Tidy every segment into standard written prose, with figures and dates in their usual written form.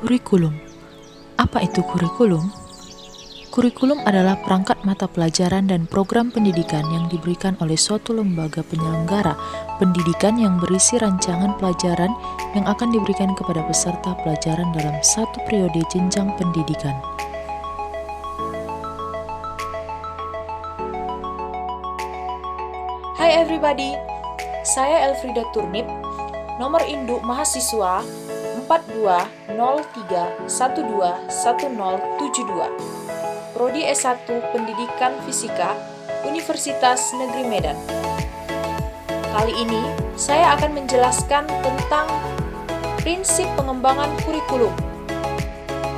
Kurikulum. Apa itu kurikulum? Kurikulum adalah perangkat mata pelajaran dan program pendidikan yang diberikan oleh suatu lembaga penyelenggara pendidikan yang berisi rancangan pelajaran yang akan diberikan kepada peserta pelajaran dalam satu periode jenjang pendidikan. Hai everybody, saya Elfrida Turnip, nomor induk mahasiswa 4203121072, Prodi S1 Pendidikan Fisika, Universitas Negeri Medan. Kali ini, saya akan menjelaskan tentang prinsip pengembangan kurikulum,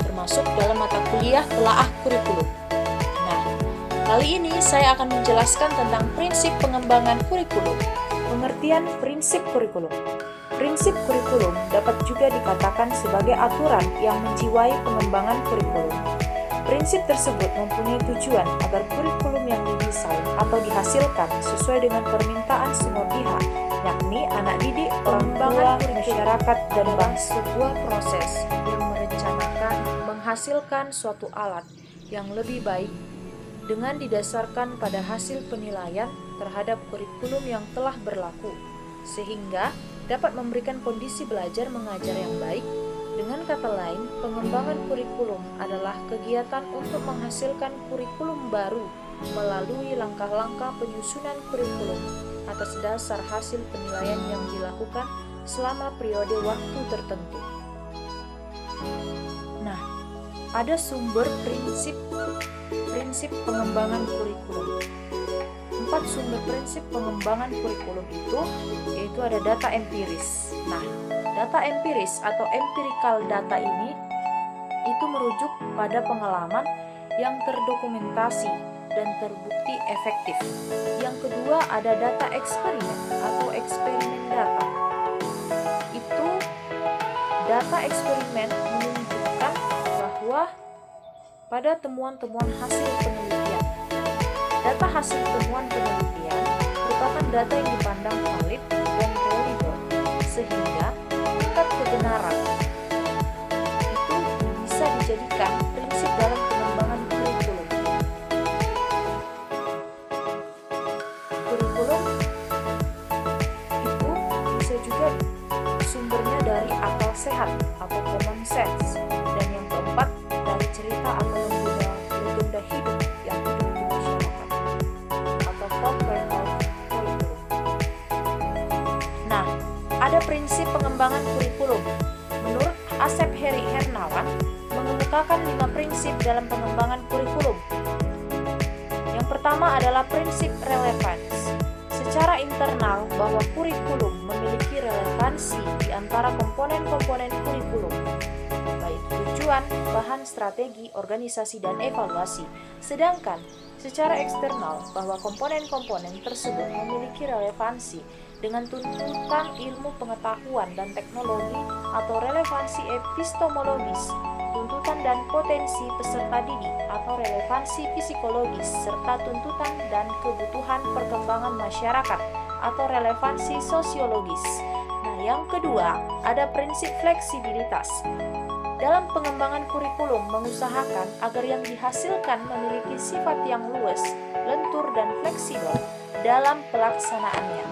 termasuk dalam mata kuliah telaah kurikulum. Nah, kali ini saya akan menjelaskan tentang prinsip pengembangan kurikulum. Pengertian prinsip kurikulum. Prinsip kurikulum dapat juga dikatakan sebagai aturan yang menjiwai pengembangan kurikulum. Prinsip tersebut mempunyai tujuan agar kurikulum yang didesain atau dihasilkan sesuai dengan permintaan semua pihak, yakni anak didik, orang tua, masyarakat, dan bangsa. Sebuah proses yang merencanakan menghasilkan suatu alat yang lebih baik dengan didasarkan pada hasil penilaian terhadap kurikulum yang telah berlaku, sehingga dapat memberikan kondisi belajar mengajar yang baik. Dengan kata lain, pengembangan kurikulum adalah kegiatan untuk menghasilkan kurikulum baru melalui langkah-langkah penyusunan kurikulum atas dasar hasil penilaian yang dilakukan selama periode waktu tertentu. Nah, ada sumber prinsip pengembangan kurikulum. 4 sumber prinsip pengembangan kurikulum itu yaitu ada data empiris. Nah, data empiris atau empirical data ini itu merujuk pada pengalaman yang terdokumentasi dan terbukti efektif. Yang kedua ada data eksperimen atau eksperimen data. Itu data eksperimen menunjukkan bahwa pada temuan-temuan hasil penelitian. Data hasil temuan penelitian merupakan data yang dipandang valid dan reliable, sehingga tingkat kebenaran itu bisa dijadikan prinsip dalam pengembangan kurikulum. Kurikulum itu bisa juga sumbernya dari akal sehat atau common sense, dan yang keempat dari cerita atau legenda hidup yang hidup di masyarakat atau folklore of kurikulum. Nah, ada prinsip pengembangan kurikulum. Menurut Asep Heri Hernawan, mengemukakan 5 prinsip dalam pengembangan kurikulum. Yang pertama adalah prinsip relevansi. Secara internal bahwa kurikulum memiliki relevansi di antara komponen-komponen kurikulum, baik tujuan, bahan, strategi, organisasi, dan evaluasi. Sedangkan secara eksternal bahwa komponen-komponen tersebut memiliki relevansi dengan tuntutan ilmu pengetahuan dan teknologi atau relevansi epistemologis, tuntutan dan potensi peserta didik atau relevansi psikologis, serta tuntutan dan kebutuhan perkembangan masyarakat atau relevansi sosiologis. Nah, yang kedua, ada prinsip fleksibilitas. Dalam pengembangan kurikulum mengusahakan agar yang dihasilkan memiliki sifat yang luas, lentur, dan fleksibel dalam pelaksanaannya,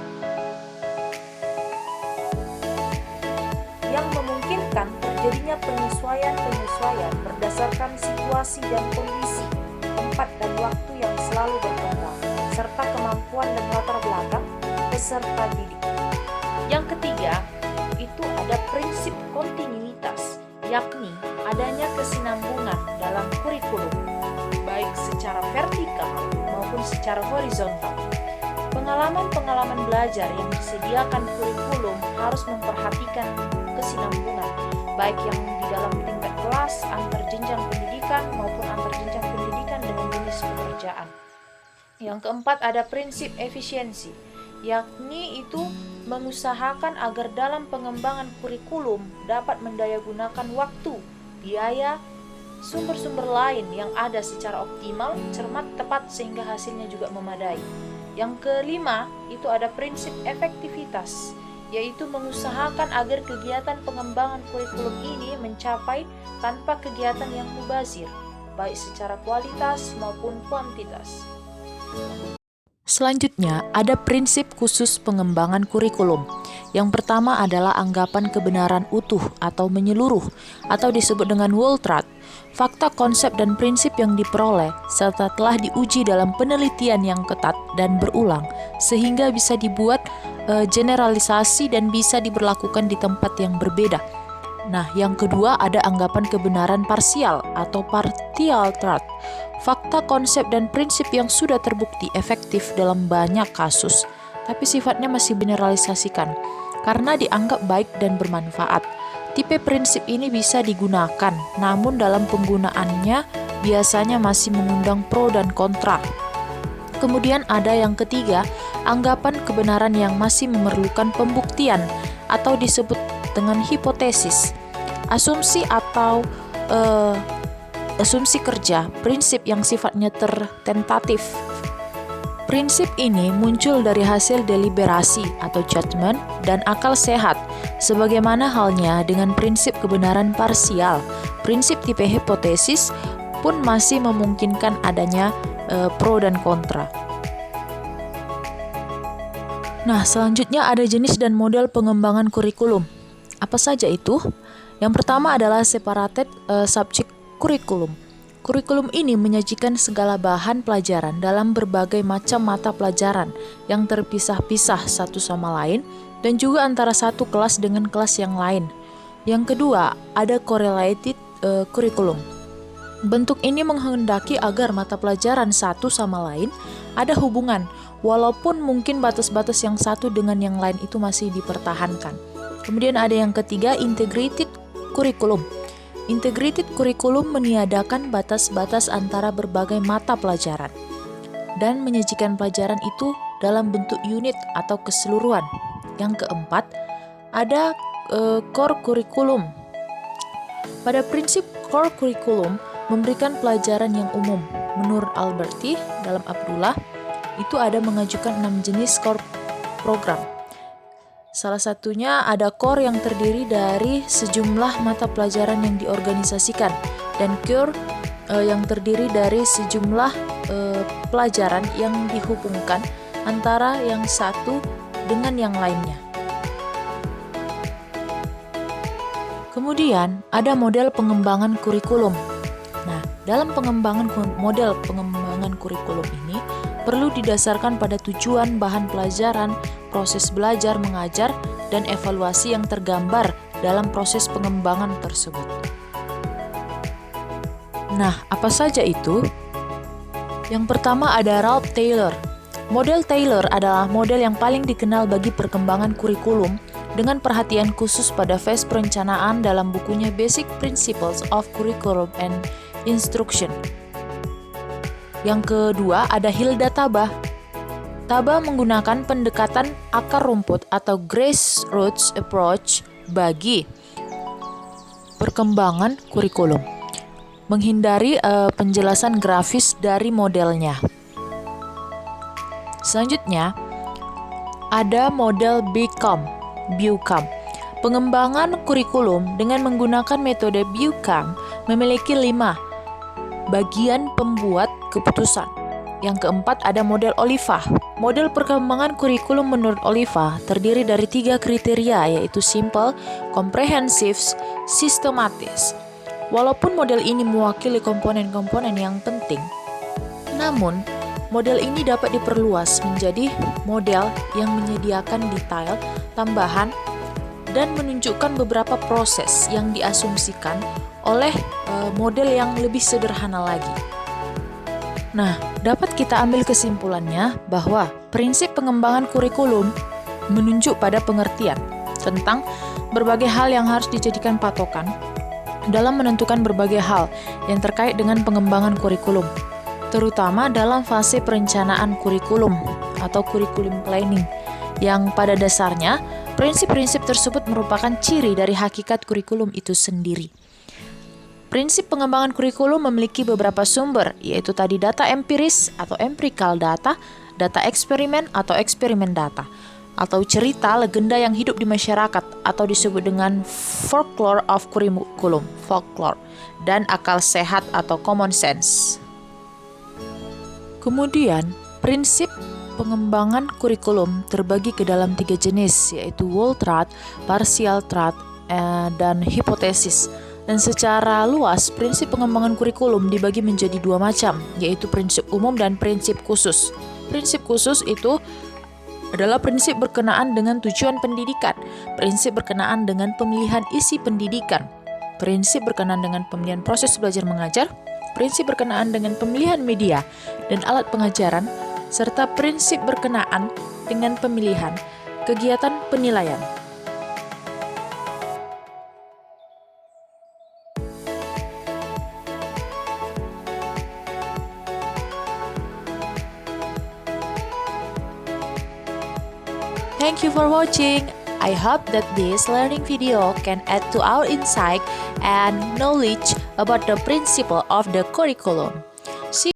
yang memungkinkan terjadinya penyesuaian berdasarkan situasi dan kondisi, tempat dan waktu yang selalu berkembang, serta kemampuan dan latar belakang peserta didik. Yang ketiga, itu ada prinsip kontinuitas, yakni adanya kesinambungan dalam kurikulum, baik secara vertikal maupun secara horizontal. Pengalaman-pengalaman belajar yang disediakan kurikulum harus memperhatikan kesinambungan, baik yang di dalam tingkat kelas, antar jenjang pendidikan, maupun antar jenjang pendidikan dengan jenis pekerjaan. Yang keempat ada prinsip efisiensi, yakni itu mengusahakan agar dalam pengembangan kurikulum dapat mendayagunakan waktu, biaya, sumber-sumber lain yang ada secara optimal, cermat, tepat, sehingga hasilnya juga memadai. Yang kelima, itu ada prinsip efektivitas, yaitu mengusahakan agar kegiatan pengembangan kurikulum ini mencapai tanpa kegiatan yang mubazir, baik secara kualitas maupun kuantitas. Selanjutnya, ada prinsip khusus pengembangan kurikulum. Yang pertama adalah anggapan kebenaran utuh atau menyeluruh, atau disebut dengan whole truth. Fakta, konsep, dan prinsip yang diperoleh serta telah diuji dalam penelitian yang ketat dan berulang, sehingga bisa dibuat generalisasi dan bisa diberlakukan di tempat yang berbeda. Nah, yang kedua ada anggapan kebenaran parsial atau partial truth. Fakta, konsep, dan prinsip yang sudah terbukti efektif dalam banyak kasus, tapi sifatnya masih generalisasikan karena dianggap baik dan bermanfaat. Tipe prinsip ini bisa digunakan, namun dalam penggunaannya biasanya masih mengundang pro dan kontra. Kemudian ada yang ketiga, anggapan kebenaran yang masih memerlukan pembuktian atau disebut dengan hipotesis. Asumsi atau asumsi kerja, prinsip yang sifatnya tentatif. Prinsip ini muncul dari hasil deliberasi atau judgment dan akal sehat, sebagaimana halnya dengan prinsip kebenaran parsial. Prinsip tipe hipotesis pun masih memungkinkan adanya pro dan kontra. Nah, selanjutnya ada jenis dan model pengembangan kurikulum. Apa saja itu? Yang pertama adalah separated subject kurikulum. Kurikulum ini menyajikan segala bahan pelajaran dalam berbagai macam mata pelajaran yang terpisah-pisah satu sama lain dan juga antara satu kelas dengan kelas yang lain. Yang kedua, ada correlated kurikulum. Bentuk ini menghendaki agar mata pelajaran satu sama lain ada hubungan, walaupun mungkin batas-batas yang satu dengan yang lain itu masih dipertahankan. Kemudian ada yang ketiga, integrated kurikulum. Integrated kurikulum meniadakan batas-batas antara berbagai mata pelajaran dan menyajikan pelajaran itu dalam bentuk unit atau keseluruhan. Yang keempat, ada core kurikulum. Pada prinsip core kurikulum memberikan pelajaran yang umum. Menurut Alberti dalam Abdullah, itu ada mengajukan 6 jenis core program. Salah satunya ada core yang terdiri dari sejumlah mata pelajaran yang diorganisasikan dan core yang terdiri dari sejumlah pelajaran yang dihubungkan antara yang satu dengan yang lainnya. Kemudian ada model pengembangan kurikulum. Nah, dalam model pengembangan kurikulum ini perlu didasarkan pada tujuan bahan pelajaran, proses belajar mengajar, dan evaluasi yang tergambar dalam proses pengembangan tersebut. Nah, apa saja itu? Yang pertama ada Ralph Taylor. Model Taylor adalah model yang paling dikenal bagi perkembangan kurikulum dengan perhatian khusus pada fase perencanaan dalam bukunya Basic Principles of Curriculum and Instruction. Yang kedua ada Hilda Tabah. Tabah menggunakan pendekatan akar rumput atau grassroots approach bagi perkembangan kurikulum, menghindari penjelasan grafis dari modelnya. Selanjutnya ada model Buckham. Pengembangan kurikulum dengan menggunakan metode Buckham memiliki 5 bagian pembuat keputusan. Yang keempat ada model Oliva. Model perkembangan kurikulum menurut Oliva terdiri dari 3 kriteria, yaitu simple, comprehensive, systematis. Walaupun model ini mewakili komponen-komponen yang penting, namun model ini dapat diperluas menjadi model yang menyediakan detail tambahan dan menunjukkan beberapa proses yang diasumsikan oleh model yang lebih sederhana lagi. Nah, dapat kita ambil kesimpulannya bahwa prinsip pengembangan kurikulum menunjuk pada pengertian tentang berbagai hal yang harus dijadikan patokan dalam menentukan berbagai hal yang terkait dengan pengembangan kurikulum, terutama dalam fase perencanaan kurikulum atau curriculum planning, yang pada dasarnya prinsip-prinsip tersebut merupakan ciri dari hakikat kurikulum itu sendiri. Prinsip pengembangan kurikulum memiliki beberapa sumber, yaitu tadi data empiris atau empirical data, data eksperimen atau eksperimen data. atau cerita legenda yang hidup di masyarakat atau disebut dengan folklore of curriculum, folklore, dan akal sehat atau common sense. Kemudian, prinsip pengembangan kurikulum terbagi ke dalam 3 jenis, yaitu whole truth, partial truth, dan hipotesis. Dan secara luas, prinsip pengembangan kurikulum dibagi menjadi 2 macam, yaitu prinsip umum dan prinsip khusus. Prinsip khusus itu adalah prinsip berkenaan dengan tujuan pendidikan, prinsip berkenaan dengan pemilihan isi pendidikan, prinsip berkenaan dengan pemilihan proses belajar mengajar, prinsip berkenaan dengan pemilihan media dan alat pengajaran, serta prinsip berkenaan dengan pemilihan kegiatan penilaian. Thank you for watching. I hope that this learning video can add to our insight and knowledge about the principle of the curriculum.